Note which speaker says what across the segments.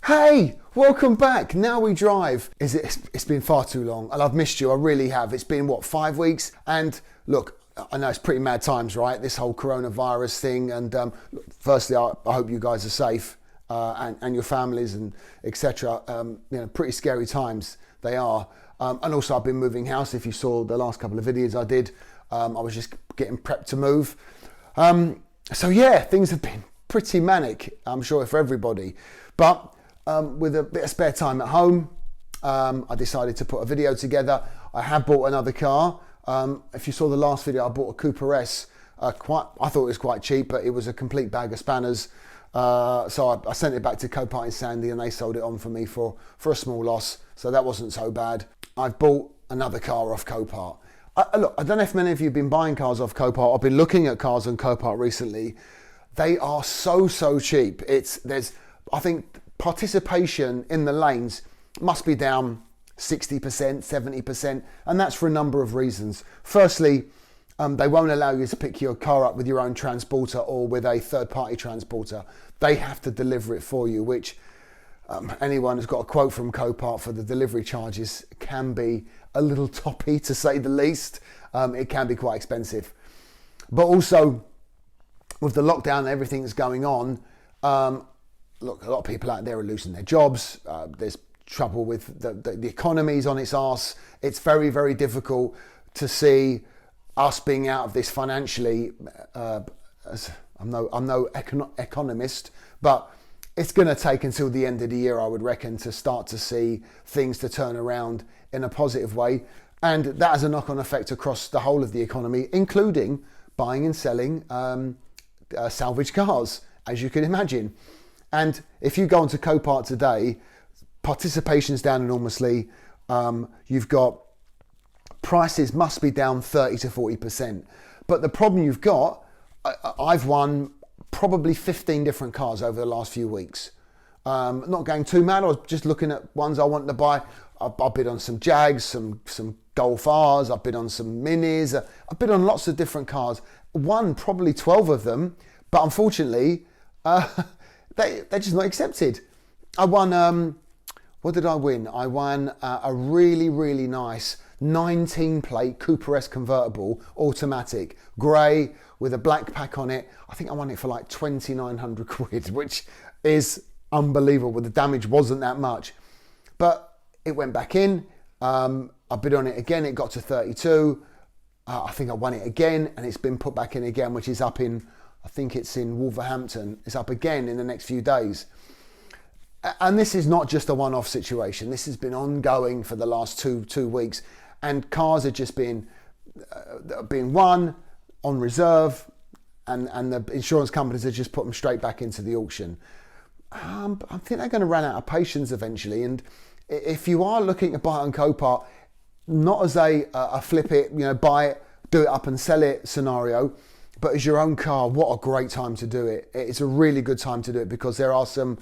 Speaker 1: Hey, welcome back. Now we drive. It's been far too long and I've missed you. I really have. It's been, what, 5 weeks? And look, I know it's pretty mad times, right? This whole coronavirus thing. And firstly, I hope you guys are safe and your families and etc. Pretty scary times they are. And also I've been moving house. If you saw the last couple of videos I did, I was just getting prepped to move. So yeah, things have been pretty manic, I'm sure, for everybody. But with a bit of spare time at home, I decided to put a video together. I have bought another car. If you saw the last video, I bought a Cooper S. I thought it was quite cheap, but it was a complete bag of spanners. So I sent it back to Copart in Sandy and they sold it on for me for a small loss. So that wasn't so bad. I've bought another car off Copart. Look, I don't know if many of you have been buying cars off Copart. I've been looking at cars on Copart recently. They are so cheap. I think participation in the lanes must be down 60%, 70%, and that's for a number of reasons. Firstly, they won't allow you to pick your car up with your own transporter or with a third-party transporter. They have to deliver it for you, which anyone who's got a quote from Copart for the delivery charges can be a little toppy, to say the least. It can be quite expensive. But also, with the lockdown and everything that's going on, look, a lot of people out there are losing their jobs. There's trouble with the economy's on its arse. It's very, very difficult to see us being out of this financially. I'm no economist, but it's going to take until the end of the year, I would reckon, to start to see things to turn around in a positive way. And that has a knock-on effect across the whole of the economy, including buying and selling salvage cars, as you can imagine. And if you go onto Copart today, participation's down enormously. You've got prices must be down 30 to 40%. But the problem you've got, I've won probably 15 different cars over the last few weeks. Not going too mad. I was just looking at ones I wanted to buy. I bid on some Jags, some Golf R's. I bid on some Minis. I bid on lots of different cars. Won probably 12 of them, but unfortunately, they're just not accepted. I won, what did I win? I won a really, really nice 19 plate Cooper S convertible, automatic, grey with a black pack on it. I think I won it for like 2,900 quid, which is unbelievable. The damage wasn't that much, but it went back in. I bid on it again. It got to 32. I think I won it again, and it's been put back in again, which is up in, I think it's in Wolverhampton. It's up again in the next few days. And this is not just a one-off situation. This has been ongoing for the last two weeks. And cars are just being won on reserve, and the insurance companies have just put them straight back into the auction. I think they're going to run out of patience eventually. And if you are looking to buy it on Copart, not as a flip it, buy it, do it up and sell it scenario, but as your own car, what a great time to do it. It's a really good time to do it because there are some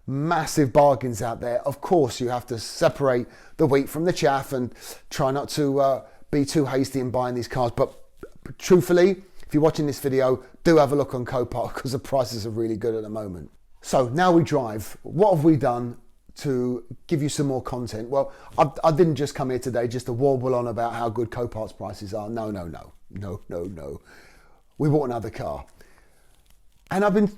Speaker 1: massive bargains out there. Of course, you have to separate the wheat from the chaff and try not to be too hasty in buying these cars. But truthfully, if you're watching this video, do have a look on Copart because the prices are really good at the moment. So now we drive. What have we done to give you some more content? Well, I didn't just come here today just to warble on about how good Copart's prices are. No. We bought another car. And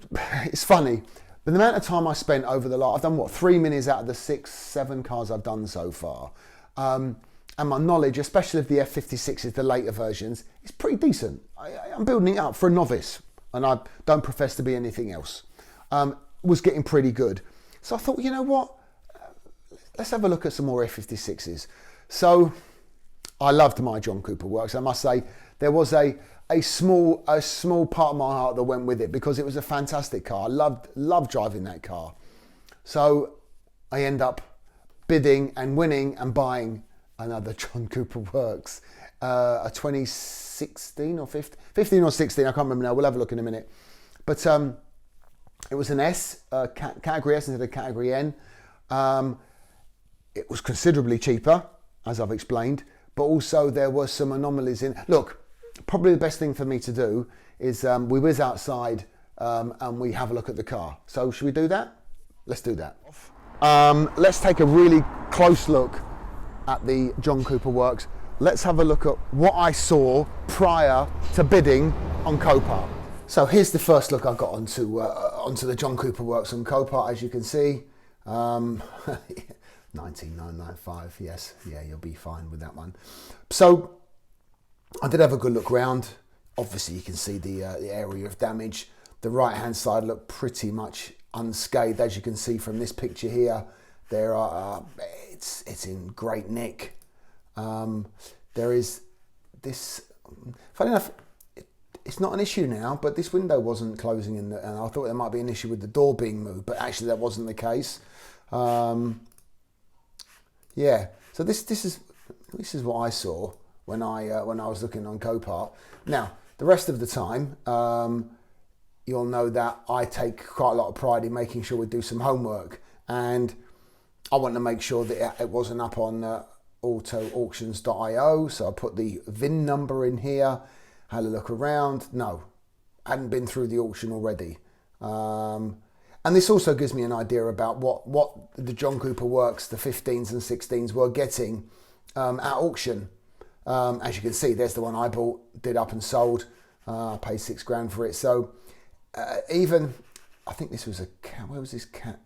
Speaker 1: it's funny, but the amount of time I spent over the last, I've done what, 3 Minis out of the 6-7 cars I've done so far. And my knowledge, especially of the F56s, the later versions, is pretty decent. I'm building it up for a novice, and I don't profess to be anything else. Was getting pretty good. So I thought, you know what? Let's have a look at some more F56s. So I loved my John Cooper Works. I must say there was a small part of my heart that went with it because it was a fantastic car. I loved driving that car. So I end up bidding and winning and buying another John Cooper Works, a 2016 or 15 or 16. I can't remember now. We'll have a look in a minute. But it was an S, category S instead of category N. It was considerably cheaper, as I've explained, but also there were some anomalies in. Look, probably the best thing for me to do is we whiz outside and we have a look at the car. So should we do that? Let's do that. let's take a really close look at the John Cooper Works. Let's have a look at what I saw prior to bidding on Copart. So here's the first look I got onto the John Cooper Works on Copart. As you can see, 19995. Yes, yeah, you'll be fine with that one. So I did have a good look round. Obviously, you can see the area of damage. The right-hand side looked pretty much unscathed, as you can see from this picture here. There are it's in great nick. There is this. Funny enough, it's not an issue now, but this window wasn't closing, and I thought there might be an issue with the door being moved, but actually that wasn't the case. Yeah, so this is what I saw when I was looking on Copart. Now, the rest of the time, you'll know that I take quite a lot of pride in making sure we do some homework, and I want to make sure that it wasn't up on autoauctions.io, so I put the VIN number in here, had a look around. No, hadn't been through the auction already. And this also gives me an idea about what the John Cooper Works, the 15s and 16s were getting at auction. As you can see, there's the one I bought, did up and sold. I paid $6,000 for it. So even, I think this was a cat. Where was this cat?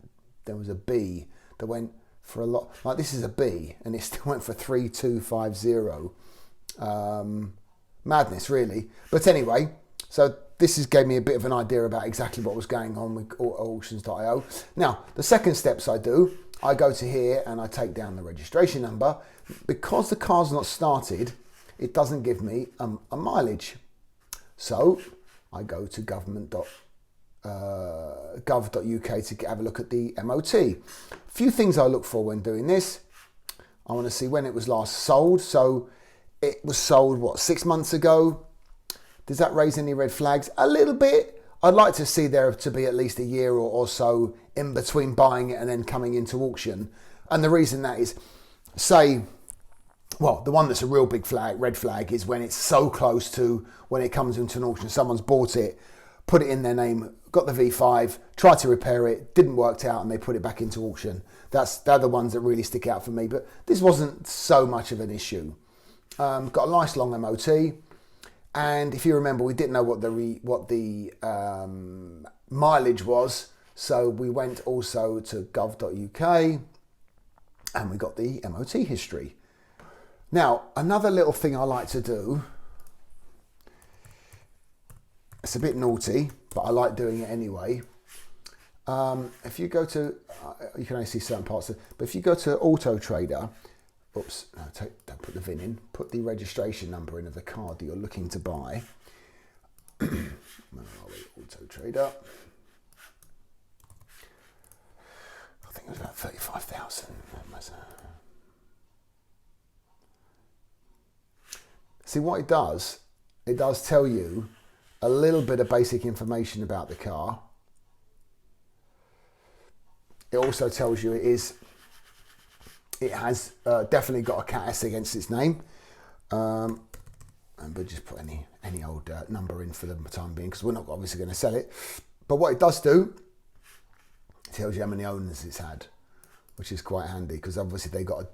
Speaker 1: There was a B that went for a lot. Like, this is a B, and it still went for 3,250. Madness, really. But anyway, so this gave me a bit of an idea about exactly what was going on with auctions.io. Now, the second steps I do, I go to here and I take down the registration number. Because the car's not started, it doesn't give me a mileage. So I go to gov.uk to have a look at the MOT. A few things I look for when doing this. I want to see when it was last sold. So it was sold, what, 6 months ago? Does that raise any red flags? A little bit. I'd like to see there to be at least a year or so in between buying it and then coming into auction. And the reason that is, say, well, the one that's a real big flag, red flag, is when it's so close to when it comes into an auction. Someone's bought it, put it in their name, got the V5, tried to repair it, didn't work out, and they put it back into auction. They're the ones that really stick out for me. But this wasn't so much of an issue. Got a nice long MOT, and if you remember, we didn't know what the mileage was, so we went also to gov.uk and we got the MOT history. Now, another little thing I like to do, it's a bit naughty, but I like doing it anyway. If you go to, you can only see certain parts of it, but if you go to Auto Trader, oops, no, don't put the VIN in, put the registration number in of the car that you're looking to buy. Where are we? Auto Trader. I think it was about 35,000. See what it does tell you a little bit of basic information about the car. It also tells you it has definitely got a Cat S against its name, and we'll just put any old number in for the time being, because we're not obviously going to sell it. But what it does do, it tells you how many owners it's had, which is quite handy, because obviously they got a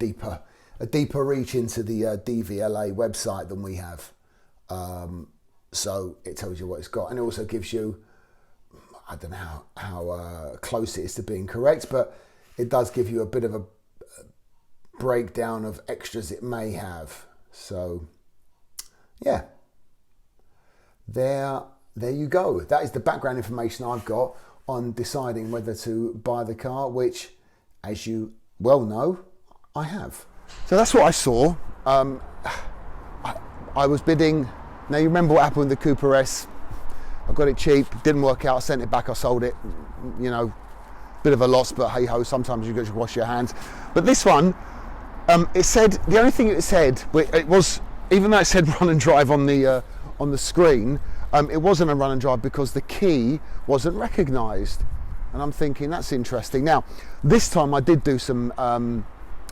Speaker 1: deeper reach into the DVLA website than we have. So it tells you what it's got, and it also gives you, I don't know how close it is to being correct, but it does give you a bit of a breakdown of extras it may have. So yeah, there you go. That is the background information I've got on deciding whether to buy the car, which, as you well know, I have. So that's what I saw. I was bidding. Now, you remember what happened with the Cooper S? I got it cheap, didn't work out, I sent it back, I sold it. You know, bit of a loss, but hey ho, sometimes you got to wash your hands. But this one, it said, the only thing it said, it was, even though it said run and drive on the screen, it wasn't a run and drive because the key wasn't recognised. And I'm thinking, that's interesting. Now, this time I did do some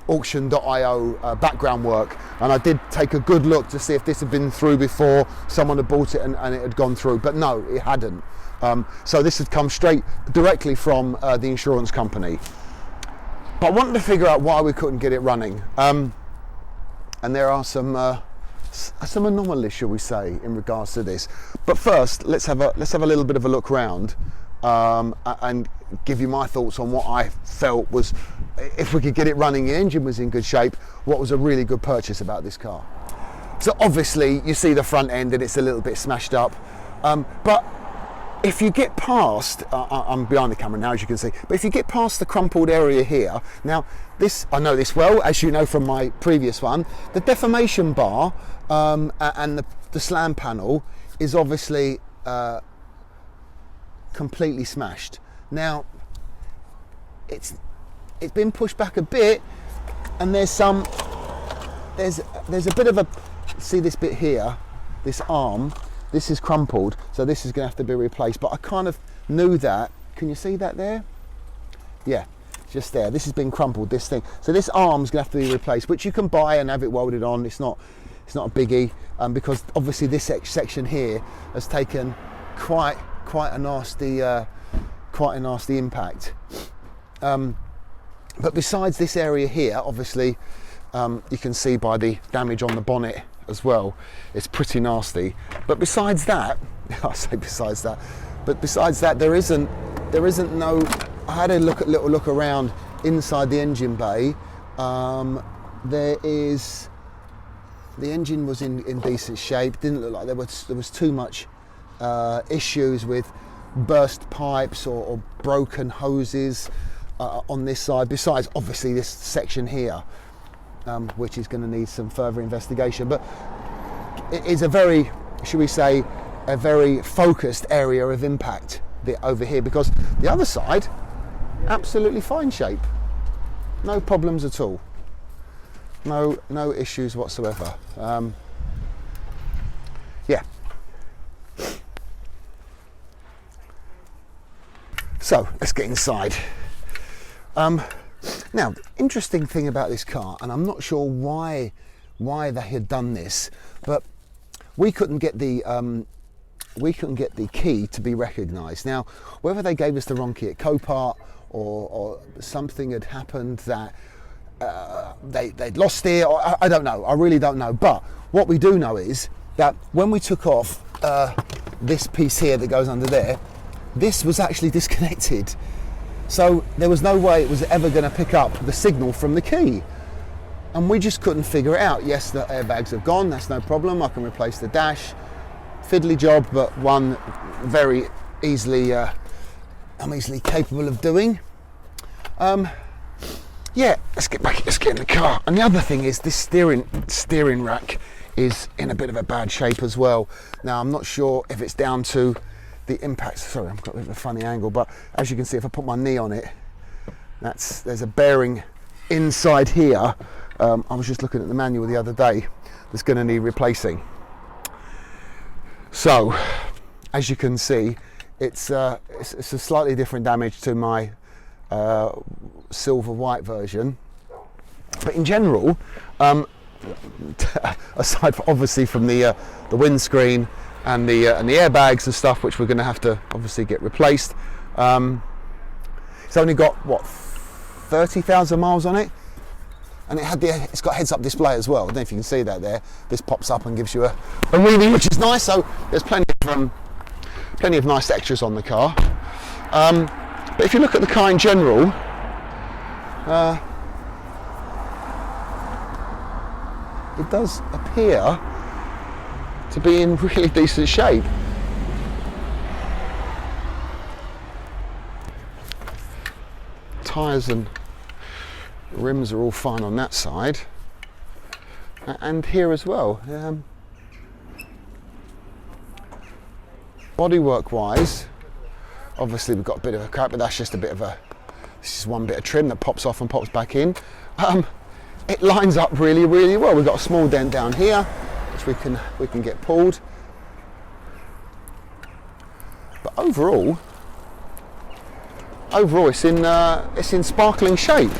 Speaker 1: auction.io background work, and I did take a good look to see if this had been through before, someone had bought it and it had gone through, but no, it hadn't. So this had come straight directly from the insurance company. But I wanted to figure out why we couldn't get it running. And there are some anomalies, shall we say, in regards to this. But first, let's have a little bit of a look round and give you my thoughts on what I felt was, if we could get it running, the engine was in good shape, what was a really good purchase about this car. So obviously you see the front end and it's a little bit smashed up, but if you get past, I'm behind the camera now as you can see, but if you get past the crumpled area here, now this, I know this well, as you know from my previous one, the deformation bar and the slam panel is obviously completely smashed. Now it's been pushed back a bit, and there's a bit of a, see this bit here, this arm, this is crumpled, so this is going to have to be replaced, but I kind of knew that. Can you see that there? Yeah, just there. This has been crumpled, this thing. So this arm's going to have to be replaced, which you can buy and have it welded on. It's not a biggie, because obviously this section here has taken quite a nasty impact. But besides this area here, obviously, you can see by the damage on the bonnet as well, it's pretty nasty. But besides that, I say besides that, but besides that, there isn't no. I had a little look around inside the engine bay. The engine was in decent shape. Didn't look like there was too much issues with burst pipes or broken hoses on this side. Besides, obviously, this section here, which is going to need some further investigation. But it is a very, should we say, a very focused area of impact over here, because the other side, absolutely fine shape, no problems at all, no issues whatsoever. Yeah. So let's get inside. Now, interesting thing about this car, and I'm not sure why they had done this, but we couldn't get the key to be recognised. Now, whether they gave us the wrong key at Copart or something had happened that they'd lost it, or I don't know. I really don't know. But what we do know is that when we took off this piece here that goes under there, this was actually disconnected. So there was no way it was ever going to pick up the signal from the key. And we just couldn't figure it out. Yes, the airbags have gone, that's no problem. I can replace the dash. Fiddly job, but one very easily, I'm easily capable of doing. Yeah, let's get in the car. And the other thing is this steering rack is in a bit of a bad shape as well. Now, I'm not sure if it's down to the impact. Sorry, I've got a bit of a funny angle, but as you can see, if I put my knee on it, there's a bearing inside here. I was just looking at the manual the other day. That's going to need replacing. So, as you can see, it's a slightly different damage to my silver white version. But in general, aside from, obviously from the windscreen and the airbags and stuff, which we're going to have to obviously get replaced, it's only got what 30,000 miles on it, and it's got heads-up display as well. I don't know if you can see that there. This pops up and gives you a reading, which is nice. So there's plenty of nice extras on the car. But if you look at the car in general, it does appear to be in really decent shape. Tyres and rims are all fine on that side, and here as well. Bodywork wise, obviously we've got a bit of a crack, but that's just a bit of this is one bit of trim that pops off and pops back in. It lines up really, really well. We've got a small dent down here, which we can get pulled. But overall, it's in sparkling shape.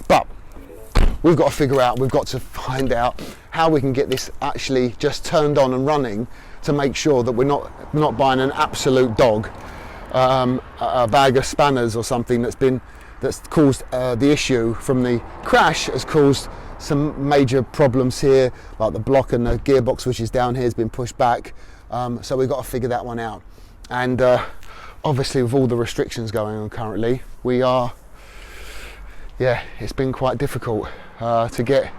Speaker 1: But we've got to find out how we can get this actually just turned on and running to make sure that we're not buying an absolute dog, a bag of spanners or something that's caused the issue from the crash, has caused some major problems here, like the block and the gearbox, which is down here, has been pushed back. So we've got to figure that one out. And obviously with all the restrictions going on currently, it's been quite difficult to get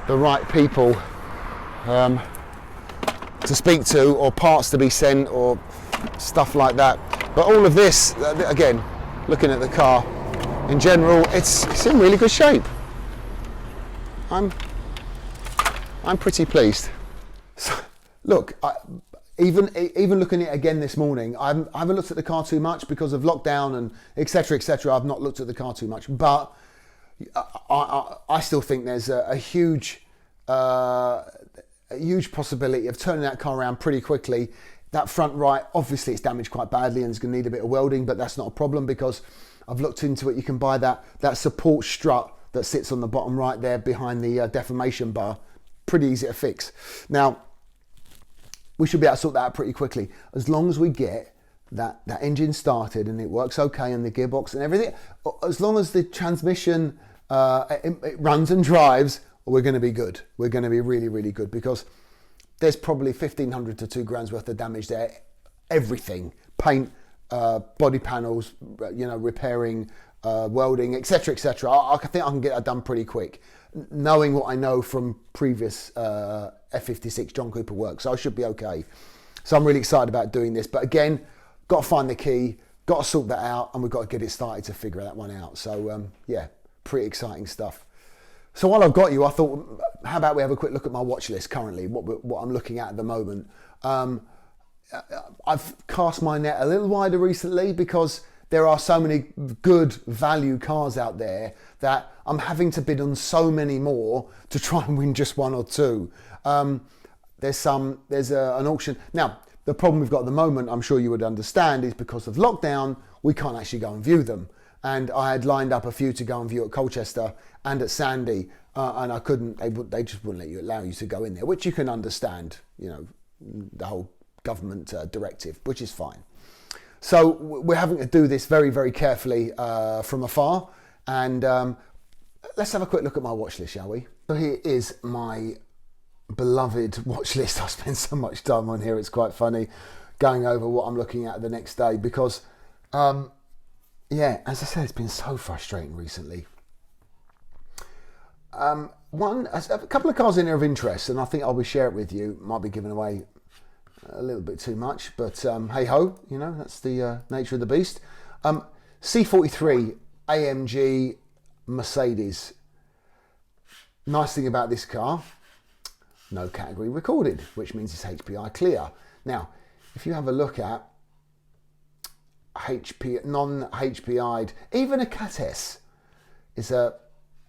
Speaker 1: the right people to speak to, or parts to be sent, or stuff like that. But all of this, again, looking at the car in general, it's in really good shape. I'm pretty pleased. So, look, even looking at it again this morning, I haven't looked at the car too much because of lockdown and etc. etc. I've not looked at the car too much, but I still think there's a huge possibility of turning that car around pretty quickly. That front right, obviously it's damaged quite badly and it's going to need a bit of welding, but that's not a problem because I've looked into it. You can buy that support strut that sits on the bottom right there behind the deformation bar. Pretty easy to fix. Now, we should be able to sort that out pretty quickly. As long as we get that engine started and it works okay, and the gearbox and everything, as long as the transmission it runs and drives, we're going to be good. We're going to be really, really good, because there's probably 1,500 to 2 grand's worth of damage there. Everything, paint, body panels, repairing, welding, etc., etc. I think I can get that done pretty quick, knowing what I know from previous F56 John Cooper work. So I should be okay. So I'm really excited about doing this. But again, got to find the key, got to sort that out, and we've got to get it started to figure that one out. So pretty exciting stuff. So while I've got you, I thought, how about we have a quick look at my watch list currently, what I'm looking at the moment. I've cast my net a little wider recently because there are so many good value cars out there that I'm having to bid on so many more to try and win just one or two. There's an auction. Now, the problem we've got at the moment, I'm sure you would understand, is because of lockdown, we can't actually go and view them. And I had lined up a few to go and view at Colchester and at Sandy, and I couldn't. They just wouldn't allow you to go in there, which you can understand. The whole government directive, which is fine. So we're having to do this very, very carefully from afar. And let's have a quick look at my watch list, shall we? So here is my beloved watch list. I spend so much time on here, it's quite funny going over what I'm looking at the next day, because as I said, it's been so frustrating recently. A couple of cars in there of interest, and I think I'll share it with you. Might be giving away a little bit too much, but hey ho, that's the nature of the beast. C43 AMG Mercedes. Nice thing about this car, no category recorded, which means it's HPI clear. Now, if you have a look at non-HPI'd, even a Cat S is a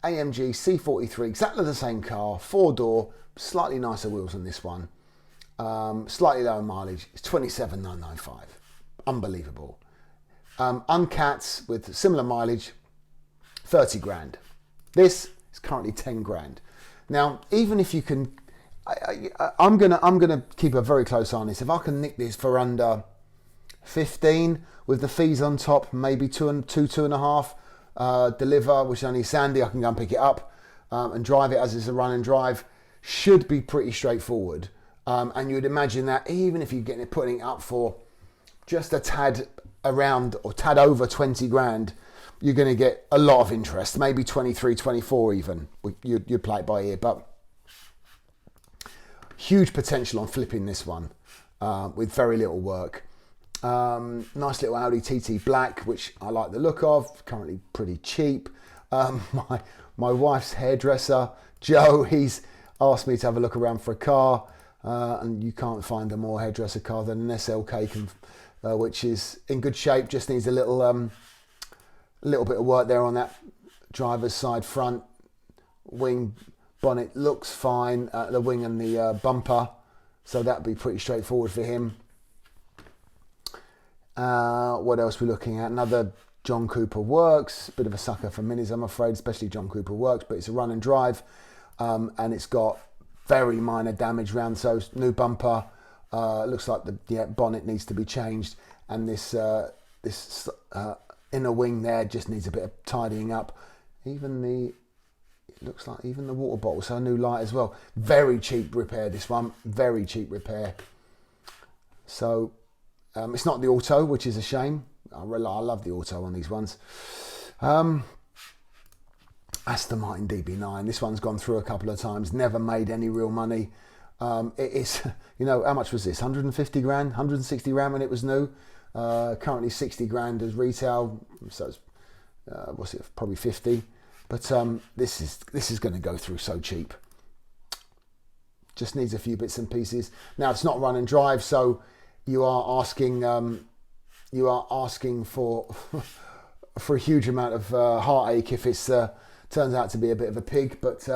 Speaker 1: AMG C43, exactly the same car, 4-door, slightly nicer wheels than this one, slightly lower mileage. It's 27,995, unbelievable. Uncats with similar mileage, 30 grand. This is currently 10 grand. Now, even if you can, I'm gonna keep a very close eye on this. If I can nick this for under 15 with the fees on top, maybe 2.5, deliver, which only Sandy, I can go and pick it up and drive it as it's a run and drive. Should be pretty straightforward. And you'd imagine that even if you're putting it up for just a tad around or tad over 20 grand, you're going to get a lot of interest, maybe 23, 24 even. You'd play it by ear, but huge potential on flipping this one with very little work. Nice little Audi TT Black, which I like the look of, currently pretty cheap. My wife's hairdresser, Joe, he's asked me to have a look around for a car, and you can't find a more hairdresser car than an SLK, which is in good shape, just needs a little bit of work there on that driver's side front. Wing bonnet looks fine, the wing and the bumper, so that'd be pretty straightforward for him. What else are we looking at? Another John Cooper Works. Bit of a sucker for minis, I'm afraid, especially John Cooper Works, but it's a run and drive, and it's got very minor damage around, so new bumper. Looks like the bonnet needs to be changed, and this inner wing there just needs a bit of tidying up. It looks like even the water bottle, so a new light as well. Very cheap repair, this one, very cheap repair. So it's not the auto, which is a shame. I love the auto on these ones. Aston Martin DB9, this one's gone through a couple of times, never made any real money. It is, how much was this? 150 grand, 160 grand when it was new. Currently 60 grand as retail, so it's, what's it, probably 50. But this is going to go through so cheap. Just needs a few bits and pieces. Now it's not run and drive, so you are asking for for a huge amount of heartache if it's turns out to be a bit of a pig, but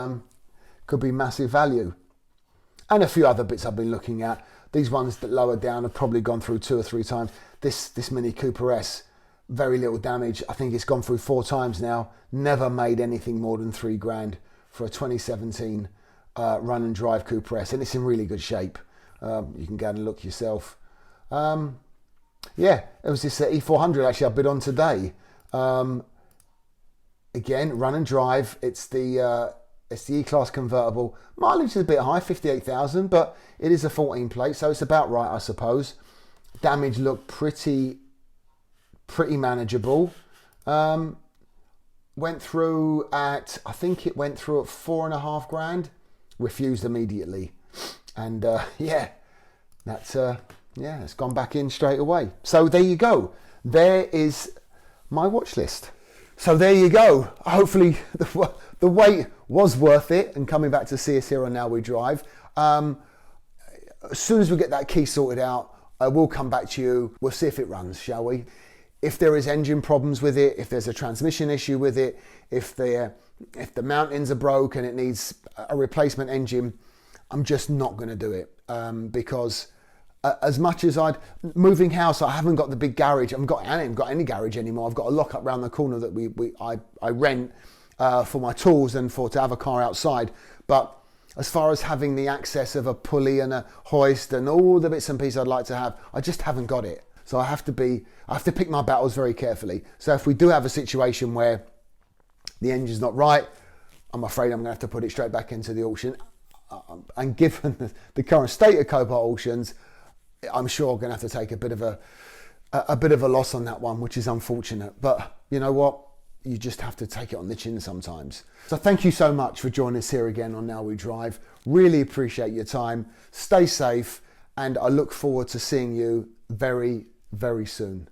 Speaker 1: could be massive value. And a few other bits I've been looking at. These ones that lower down have probably gone through 2 or 3 times. This Mini Cooper S, very little damage. I think it's gone through 4 times now. Never made anything more than 3 grand for a 2017 run and drive Cooper S, and it's in really good shape. You can go and look yourself. Yeah, it was this E400 actually I bid on today. Again, run and drive. It's the E-Class convertible. Mileage is a bit high, 58,000, but it is a 14 plate, so it's about right, I suppose. Damage looked pretty manageable. Went through at, I think it went through at 4.5 grand. Refused immediately, and yeah, that's it's gone back in straight away. So there you go. There is my watch list. So there you go. Hopefully the wait was worth it, and coming back to see us here on Now We Drive. As soon as we get that key sorted out, I will come back to you. We'll see if it runs, shall we? If there is engine problems with it, if there's a transmission issue with it, if the mountings are broke and it needs a replacement engine, I'm just not going to do it, because as much as moving house, I haven't got the big garage. I haven't got any garage anymore. I've got a lock up round the corner that I rent for my tools and to have a car outside. But as far as having the access of a pulley and a hoist and all the bits and pieces I'd like to have, I just haven't got it. So I have to pick my battles very carefully. So if we do have a situation where the engine's not right, I'm afraid I'm going to have to put it straight back into the auction. And given the current state of Copart auctions, I'm sure I'm going to have to take a bit of a loss on that one, which is unfortunate. But you know what? You just have to take it on the chin sometimes. So thank you so much for joining us here again on Now We Drive. Really appreciate your time. Stay safe, and I look forward to seeing you very, very soon.